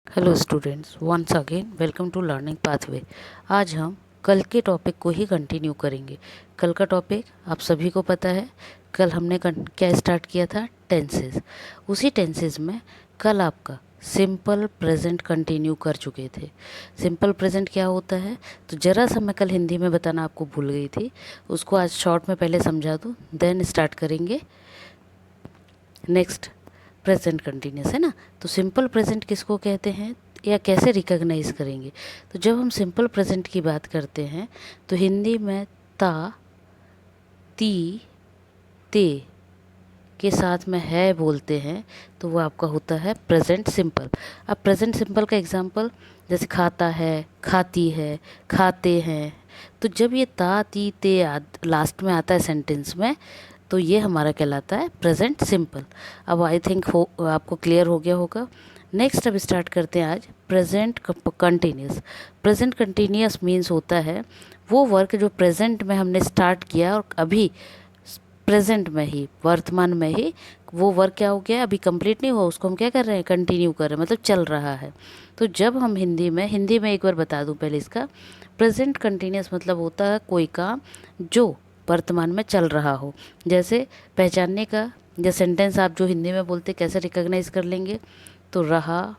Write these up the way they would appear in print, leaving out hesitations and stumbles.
Hello students, once again welcome to Learning Pathway. आज हम कल के टॉपिक को ही कंटिन्यू करेंगे। कल का टॉपिक आप सभी को पता है। कल हमने क्या स्टार्ट किया था? टेंसेस। उसी टेंसेस में कल आपका सिंपल प्रेजेंट कंटिन्यू कर चुके थे। सिंपल प्रेजेंट क्या होता है, तो ज़रा सा मैं कल हिंदी में बताना आपको भूल गई थी, उसको आज शॉर्ट में पहले समझा दूँ, देन स्टार्ट करेंगे नेक्स्ट। प्रेजेंट कंटिन्यूस है ना, तो सिंपल प्रेजेंट किसको कहते हैं या कैसे रिकॉग्नाइज करेंगे? तो जब हम सिंपल प्रेजेंट की बात करते हैं तो हिंदी में ता, ती, ते के साथ में है बोलते हैं, तो वो आपका होता है प्रेजेंट सिंपल। अब प्रेजेंट सिंपल का एग्जांपल जैसे खाता है, खाती है, खाते हैं। तो जब ये ता, ती, ते लास्ट में आता है सेंटेंस में, तो ये हमारा कहलाता है प्रेजेंट सिंपल। अब आई थिंक आपको क्लियर हो गया होगा। नेक्स्ट अब स्टार्ट करते हैं आज present continuous. Present continuous means होता है वो वर्क जो प्रेजेंट में हमने स्टार्ट किया और अभी प्रेजेंट में ही, वर्तमान में ही वो वर्क क्या हो गया, अभी कंप्लीट नहीं हुआ, उसको हम क्या कर रहे हैं, कंटिन्यू कर रहे हैं, मतलब चल रहा है। तो जब हम हिंदी में एक बार बता दूं पहले इसका, प्रेजेंट कंटिन्यूस मतलब होता है कोई काम जो वर्तमान में चल रहा हो। जैसे पहचानने का या सेंटेंस आप जो हिंदी में बोलते कैसे रिकॉग्नाइज कर लेंगे, तो रहा,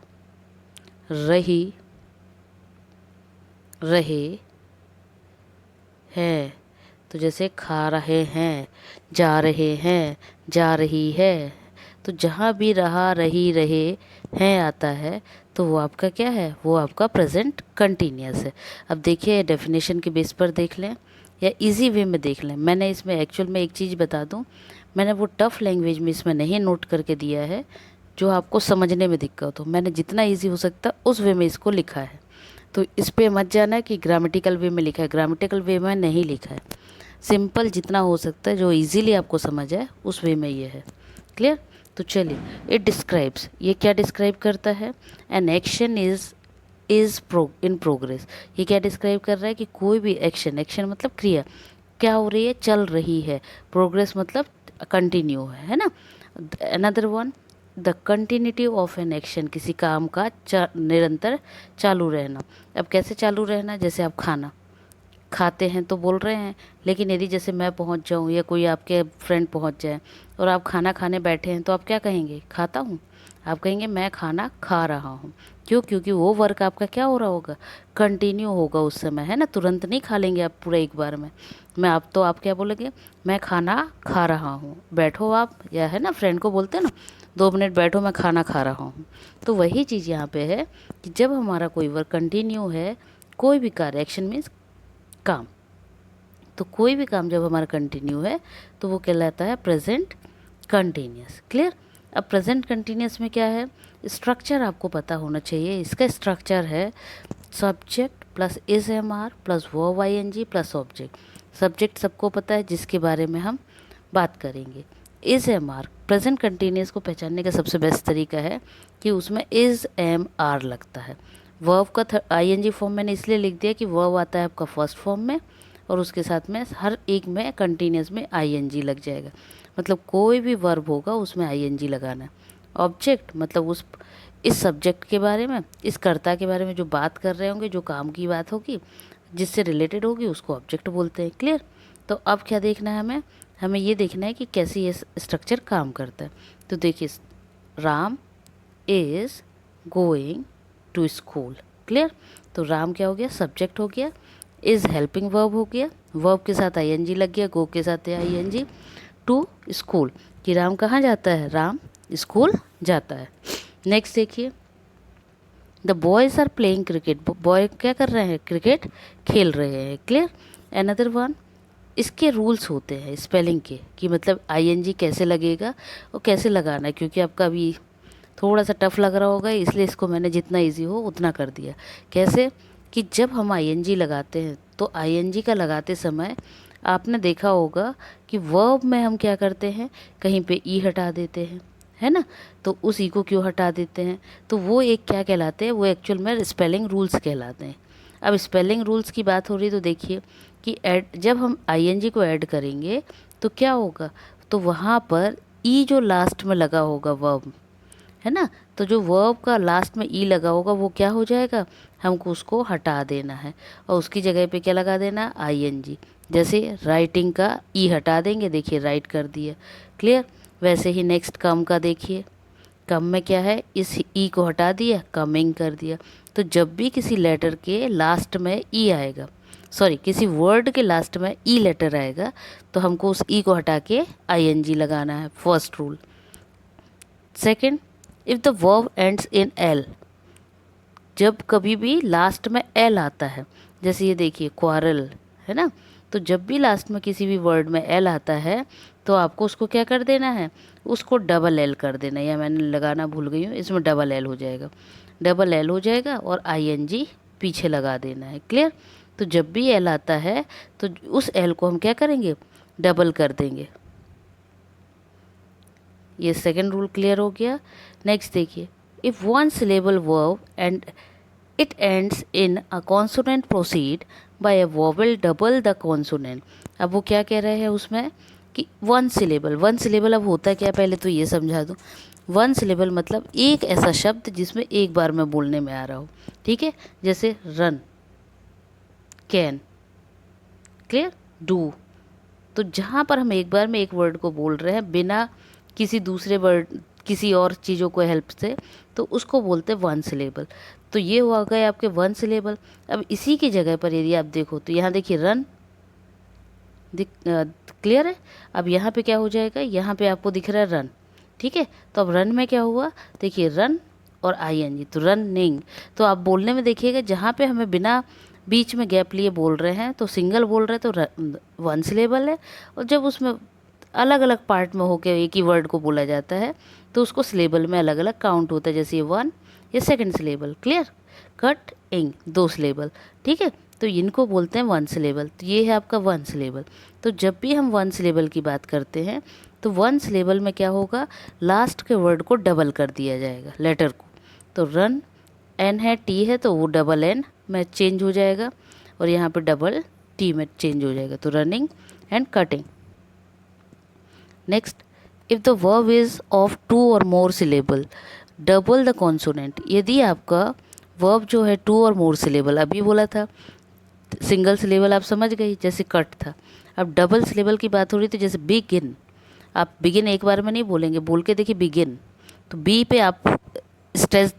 रही, रहे, है। तो जैसे खा रहे हैं, जा रहे हैं, जा रही है। तो जहाँ भी रहा, रही, रहे, हैं आता है, तो वो आपका क्या है, वो आपका प्रेजेंट कंटिन्यूअस है। अब देखिए डेफिनेशन के बेस पर देख लें या इजी वे में देख लें। मैंने इसमें एक्चुअल में एक चीज़ बता दूं, मैंने वो टफ लैंग्वेज में इसमें नहीं नोट करके दिया है जो आपको समझने में दिक्कत हो। मैंने जितना इजी हो सकता उस वे में इसको लिखा है। तो इस पे मत जाना कि ग्रामेटिकल वे में लिखा है, ग्रामेटिकल वे में नहीं लिखा है। सिंपल जितना हो सकता है जो इजीली आपको समझ आए उस वे में ये है। क्लियर? तो चलिए, इट डिस्क्राइब्स, ये क्या डिस्क्राइब करता है? An action is in progress. ये क्या डिस्क्राइब कर रहा है कि कोई भी एक्शन, एक्शन मतलब क्रिया, क्या हो रही है, चल रही है। प्रोग्रेस मतलब कंटिन्यू है ना। Another one, the continuity of an action, किसी काम का निरंतर चालू रहना। अब कैसे चालू रहना? जैसे आप खाना खाते हैं तो बोल रहे हैं, लेकिन यदि जैसे मैं पहुंच जाऊं या कोई आपके फ्रेंड पहुंच जाए और आप खाना खाने बैठे हैं, तो आप क्या कहेंगे? खाता हूं। आप कहेंगे मैं खाना खा रहा हूं। क्यों? क्योंकि वो वर्क आपका क्या हो रहा होगा, कंटिन्यू होगा उस समय, है ना। तुरंत नहीं खा लेंगे आप पूरा एक बार में। मैं आप तो आप क्या बोलेंगे, मैं खाना खा रहा हूँ। बैठो आप, या है ना, फ्रेंड को बोलते हैं ना, 2 मिनट बैठो मैं खाना खा रहा हूँ। तो वही चीज़ यहाँ पे है कि जब हमारा कोई वर्क कंटिन्यू है, कोई भी कार्य, एक्शन मीन्स काम, तो कोई भी काम जब हमारा कंटिन्यू है तो वो कहलाता है प्रेजेंट कंटिन्यूअस। क्लियर? अब प्रेजेंट कंटिन्यूअस में क्या है, स्ट्रक्चर आपको पता होना चाहिए। इसका स्ट्रक्चर है subject plus is am are plus verb I N G plus object. Subject सबको पता है जिसके बारे में हम बात करेंगे। Is am are, present continuous को पहचानने का सबसे बेस्ट तरीका है कि उसमें इज एम आर लगता है। वर्ब का आई एन जी फॉर्म मैंने इसलिए लिख दिया कि वर्ब आता है आपका फर्स्ट फॉर्म में और उसके साथ में हर एक में कंटिन्यूस में आईएनजी लग जाएगा। मतलब कोई भी वर्ब होगा उसमें आईएनजी लगाना है। ऑब्जेक्ट मतलब उस इस सब्जेक्ट के बारे में, इस कर्ता के बारे में जो बात कर रहे होंगे, जो काम की बात होगी, जिससे रिलेटेड होगी, उसको ऑब्जेक्ट बोलते हैं। क्लियर? तो अब क्या देखना है हमें? हमें ये देखना है कि कैसे ये स्ट्रक्चर काम करता है। तो देखिए, Ram is going to school. Clear? तो राम क्या हो गया, सब्जेक्ट हो गया। इज हेल्पिंग वर्ब हो गया, वर्ब के साथ आईएनजी लग गया, गो के साथ आईएनजी। टू स्कूल, कि राम कहाँ जाता है, राम स्कूल जाता है। नेक्स्ट देखिए, the boys are playing cricket, boy क्या कर रहे हैं, क्रिकेट खेल रहे हैं। क्लियर? अनदर वन, इसके रूल्स होते हैं स्पेलिंग के, कि मतलब आईएनजी कैसे लगेगा और कैसे लगाना है। क्योंकि आपका अभी थोड़ा सा टफ लग रहा होगा, इसलिए इसको मैंने जितना इजी हो उतना कर दिया। कैसे? कि जब हम आईएनजी लगाते हैं तो आईएनजी का लगाते समय आपने देखा होगा कि वर्ब में हम क्या करते हैं, कहीं पे ई हटा देते हैं, है ना। तो उस ई को क्यों हटा देते हैं? तो वो एक क्या कहलाते हैं, वो एक्चुअल में स्पेलिंग रूल्स कहलाते हैं। अब स्पेलिंग रूल्स की बात हो रही तो देखिए कि जब हम आईएनजी को ऐड करेंगे तो क्या होगा, तो वहाँ पर ई जो लास्ट में लगा होगा वर्ब, है ना, तो तो जो वर्ब का लास्ट में ई लगा होगा वो क्या हो जाएगा, हमको उसको हटा देना है और उसकी जगह पे क्या लगा देना, आईएनजी। जैसे राइटिंग का ई हटा देंगे, देखिए राइट कर दिया, क्लियर। वैसे ही नेक्स्ट कम का देखिए, कम में क्या है, इस ई को हटा दिया, कमिंग कर दिया। तो जब भी किसी लेटर के लास्ट में ई आएगा, सॉरी किसी वर्ड के लास्ट में ई लेटर आएगा, तो हमको उस ई को हटा के आईएनजी लगाना है, first rule. Second, if the verb ends in L, जब कभी भी लास्ट में एल आता है, जैसे ये देखिए क्वारल है ना, तो जब भी लास्ट में किसी भी वर्ड में एल आता है तो आपको उसको क्या कर देना है, उसको डबल एल कर देना है। या मैंने लगाना भूल गई हूँ, इसमें डबल एल हो जाएगा, डबल एल हो जाएगा और आईएनजी पीछे लगा देना है, क्लियर। तो जब भी एल आता है तो उस एल को हम क्या करेंगे, डबल कर देंगे। ये सेकंड रूल क्लियर हो गया। नेक्स्ट देखिए, if one syllable verb and it ends in a consonant proceed bye a vowel double the consonant. अब वो क्या कह रहे हैं उसमें कि वन सिलेबल अब होता क्या है, पहले तो ये समझा दूँ। वन सिलेबल मतलब एक ऐसा शब्द जिसमें एक बार में बोलने में आ रहा हो, ठीक है। जैसे रन, कैन, क्लियर, डू। तो जहाँ पर हम एक बार में एक वर्ड को बोल रहे हैं बिना किसी दूसरे वर्ड, किसी और चीज़ों को हेल्प से, तो उसको बोलते हैं वन सिलेबल। तो ये हुआ गए आपके वन सिलेबल। अब इसी की जगह पर यदि आप देखो तो यहाँ देखिए रन, क्लियर है। अब यहाँ पे क्या हो जाएगा, यहाँ पे आपको दिख रहा है रन, ठीक है। तो अब रन में क्या हुआ, देखिए रन और आईएनजी, तो रनिंग। तो आप बोलने में देखिएगा जहाँ पे हमें बिना बीच में गैप लिए बोल रहे हैं तो सिंगल बोल रहे हैं तो वन सिलेबल है, और जब उसमें अलग अलग पार्ट में होकर एक ही वर्ड को बोला जाता है तो उसको सिलेबल में अलग अलग काउंट होता है। जैसे ये वन, ये सेकंड सिलेबल, क्लियर। कट, इंग, दो सिलेबल, ठीक है। तो इनको बोलते हैं वन सिलेबल। तो ये है आपका वन सिलेबल। तो जब भी हम वन सिलेबल की बात करते हैं तो वन सिलेबल में क्या होगा, लास्ट के वर्ड को डबल कर दिया जाएगा, लेटर को। तो रन, एन है, टी है, तो वो डबल एन में चेंज हो जाएगा और यहाँ पे डबल टी में चेंज हो जाएगा, तो running and cutting. Next, if the verb is of two और more syllable double the consonant. यदि आपका वर्ब जो है टू और मोर सिलेबल, अभी बोला था सिंगल सिलेबल आप समझ गई, जैसे कट था। अब डबल सिलेबल की बात हो रही तो जैसे बिगिन, आप बिगिन एक बार में नहीं बोलेंगे, बोल के देखिए बिगिन, तो बी पे आप स्ट्रेस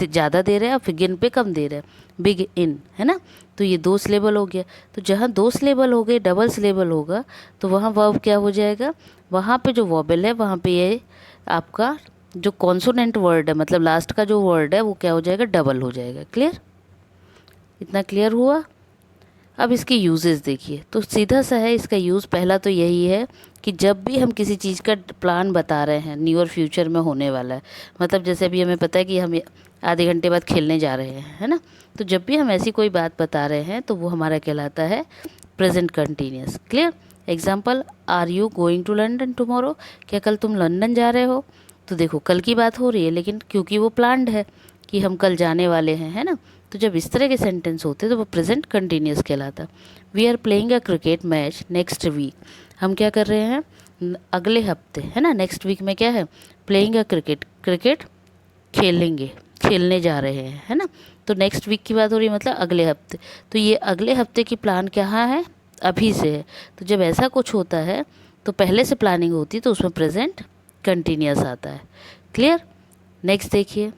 ज़्यादा दे रहे हैं और बिगिन पे कम दे रहे हैं, बिग इन, है ना। तो ये दो सिलेबल हो गया। तो जहाँ दो सिलेबल हो गए, डबल सिलेबल होगा, तो वहाँ वर्ब क्या हो जाएगा, वहाँ पे जो वॉबल है वहाँ पे ये आपका जो कॉन्सोनेंट वर्ड है, मतलब लास्ट का जो वर्ड है वो क्या हो जाएगा, डबल हो जाएगा, क्लियर। इतना क्लियर हुआ। अब इसके यूजेस देखिए, तो सीधा सा है इसका यूज़। पहला तो यही है कि जब भी हम किसी चीज़ का प्लान बता रहे हैं नियर फ्यूचर में होने वाला है, मतलब जैसे अभी हमें पता है कि हम आधे घंटे बाद खेलने जा रहे हैं, है ना। तो जब भी हम ऐसी कोई बात बता रहे हैं तो वो हमारा कहलाता है present continuous, clear. Example, are you going to London tomorrow, क्या कल तुम लंदन जा रहे हो। तो देखो कल की बात हो रही है, लेकिन क्योंकि वो प्लान्ड है कि हम कल जाने वाले हैं, है ना। तो जब इस तरह के सेंटेंस होते तो वो प्रेजेंट कंटिन्यूस कहलाता। We are playing a cricket match next week, हम क्या कर रहे हैं, अगले हफ्ते, है ना। नेक्स्ट वीक में क्या है, प्लेइंग अ क्रिकेट, क्रिकेट खेलेंगे, खेलने जा रहे हैं, है ना। तो नेक्स्ट वीक की बात हो रही है, मतलब अगले हफ्ते। तो ये अगले हफ्ते की प्लान कहाँ है, अभी से है। तो जब ऐसा कुछ होता है तो पहले से प्लानिंग होती है तो उसमें प्रेजेंट कंटिन्यूस आता है, क्लियर। नेक्स्ट देखिए,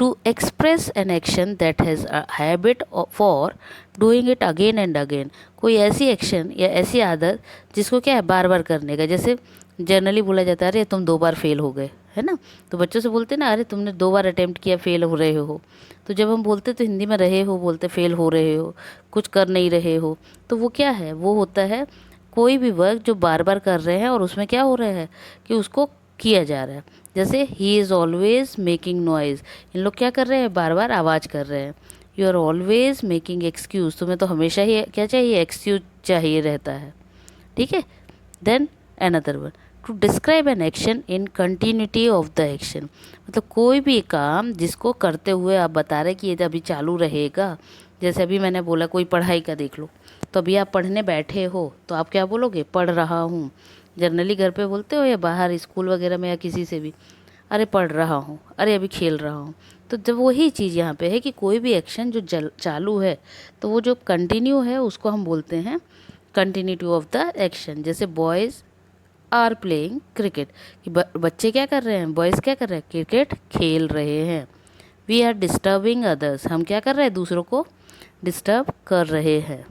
to express an action that has a habit for doing it again and again। कोई ऐसी एक्शन या ऐसी आदत जिसको क्या है बार बार करने का। जैसे जनरली बोला जाता है अरे तुम 2 बार फेल हो गए, है ना। तो बच्चों से बोलते हैं ना, अरे तुमने 2 बार अटेम्प्ट किया, फेल हो रहे हो। तो जब हम बोलते तो हिंदी में रहे हो बोलते, फेल हो रहे हो, कुछ कर नहीं रहे हो। तो वो क्या है, वो होता है कोई भी वर्क जो बार बार कर रहे हैं और उसमें क्या हो रहा है कि उसको किया जा रहा है। जैसे he is always making noise, इन लोग क्या कर रहे हैं, बार बार आवाज़ कर रहे हैं। You are always making excuse, तुम्हें तो हमेशा ही क्या चाहिए, एक्सक्यूज चाहिए रहता है, ठीक है। Then another one, to describe an action in continuity of the action, मतलब कोई भी काम जिसको करते हुए आप बता रहे कि ये अभी चालू रहेगा। जैसे अभी मैंने बोला कोई पढ़ाई का देख लो, तो अभी आप पढ़ने बैठे हो तो आप क्या बोलोगे, पढ़ रहा हूँ। जनरली घर पे बोलते हो या बाहर स्कूल वगैरह में या किसी से भी, अरे पढ़ रहा हूँ, अरे अभी खेल रहा हूँ। तो जब वही चीज़ यहाँ पे है कि कोई भी एक्शन जो चालू है तो वो जो कंटिन्यू है उसको हम बोलते हैं कंटिन्यूटी ऑफ द एक्शन। जैसे बॉयज़ आर प्लेइंग क्रिकेट, कि बच्चे क्या कर रहे हैं, बॉयज़ क्या कर रहे हैं, क्रिकेट खेल रहे हैं। वी आर डिस्टर्बिंग अदर्स, हम क्या कर रहे हैं, दूसरों को डिस्टर्ब कर रहे हैं।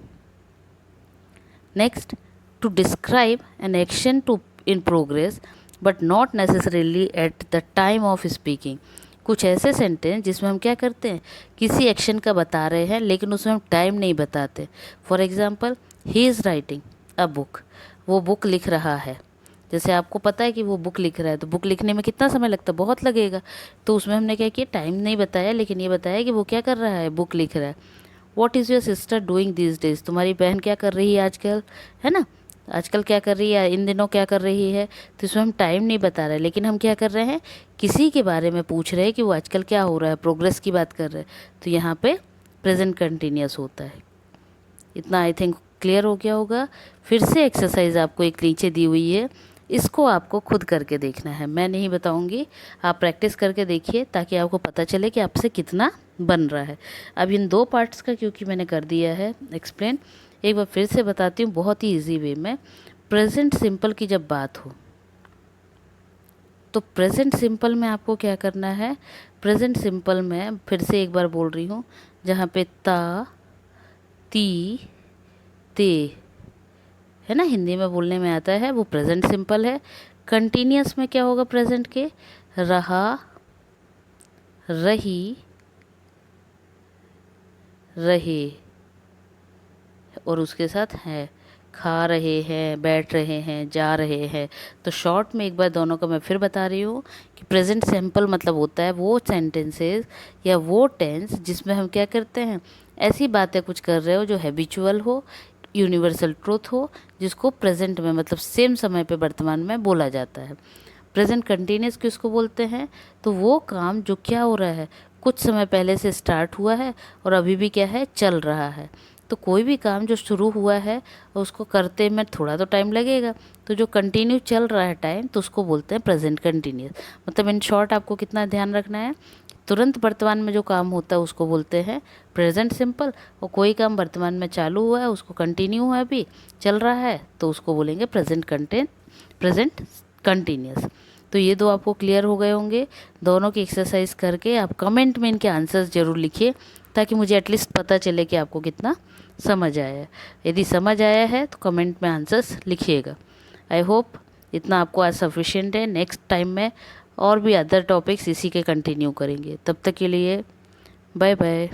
Next, to describe an action to in progress but not necessarily at the time of speaking. कुछ ऐसे सेंटेंस जिसमें हम क्या करते हैं, किसी एक्शन का बता रहे हैं लेकिन उसमें हम टाइम नहीं बताते। For example, he is writing a book, वो बुक लिख रहा है। जैसे आपको पता है कि वो बुक लिख रहा है, तो बुक लिखने में कितना समय लगता है, बहुत लगेगा। तो उसमें हमने क्या किया, टाइम नहीं बताया, लेकिन ये बताया कि वो क्या कर रहा है, बुक लिख रहा है। What is your sister doing this days, तुम्हारी बहन क्या कर रही है आजकल, है ना, आजकल क्या कर रही है, इन दिनों क्या कर रही है। तो इसमें हम टाइम नहीं बता रहे, लेकिन हम क्या कर रहे हैं, किसी के बारे में पूछ रहे हैं कि वो आजकल क्या हो रहा है, प्रोग्रेस की बात कर रहे हैं। तो यहाँ पे प्रेजेंट कंटिन्यूस होता है। इतना आई थिंक क्लियर हो गया होगा। फिर से एक्सरसाइज आपको एक नीचे दी हुई है, इसको आपको खुद करके देखना है, मैं नहीं बताऊंगी, आप प्रैक्टिस करके देखिए ताकि आपको पता चले कि आपसे कितना बन रहा है। अब इन दो पार्ट्स का क्योंकि मैंने कर दिया है एक्सप्लेन, एक बार फिर से बताती हूँ बहुत ही इजी वे में। प्रेजेंट सिंपल की जब बात हो तो प्रेजेंट सिंपल में आपको क्या करना है, प्रेजेंट सिंपल में फिर से एक बार बोल रही हूँ, जहाँ पे ता, ती, ते है ना, हिंदी में बोलने में आता है, वो प्रेजेंट सिंपल है। कंटिन्यूअस में क्या होगा प्रेजेंट के, रहा, रही, रहे, और उसके साथ है, खा रहे हैं, बैठ रहे हैं, जा रहे हैं। तो शॉर्ट में एक बार दोनों का मैं फिर बता रही हूँ कि प्रेजेंट सिंपल मतलब होता है वो सेंटेंसेस या वो टेंस जिसमें हम क्या करते हैं, ऐसी बातें कुछ कर रहे हो जो हैबिचुअल हो, यूनिवर्सल ट्रूथ हो, जिसको प्रेजेंट में मतलब सेम समय पे वर्तमान में बोला जाता है। प्रेजेंट कंटिन्यूस किसको बोलते हैं, तो वो काम जो क्या हो रहा है, कुछ समय पहले से स्टार्ट हुआ है और अभी भी क्या है, चल रहा है। तो कोई भी काम जो शुरू हुआ है उसको करते में थोड़ा तो टाइम लगेगा, तो जो कंटिन्यू चल रहा है टाइम, तो उसको बोलते हैं प्रेजेंट कंटिन्यूस। मतलब इन शॉर्ट आपको कितना ध्यान रखना है, तुरंत वर्तमान में जो काम होता है उसको बोलते हैं प्रेजेंट सिंपल, और कोई काम वर्तमान में चालू हुआ है, उसको कंटिन्यू है, अभी चल रहा है, तो उसको बोलेंगे प्रेजेंट कंटिन्यूस। तो ये दो आपको क्लियर हो गए होंगे। दोनों की एक्सरसाइज करके आप कमेंट में इनके आंसर्स जरूर लिखिए, ताकि मुझे एटलीस्ट पता चले कि आपको कितना समझ आया है। यदि समझ आया है तो कमेंट में आंसर्स लिखिएगा। आई होप इतना आपको आज सफिशिएंट है। नेक्स्ट टाइम में और भी अदर टॉपिक्स इसी के कंटिन्यू करेंगे। तब तक के लिए बाय बाय।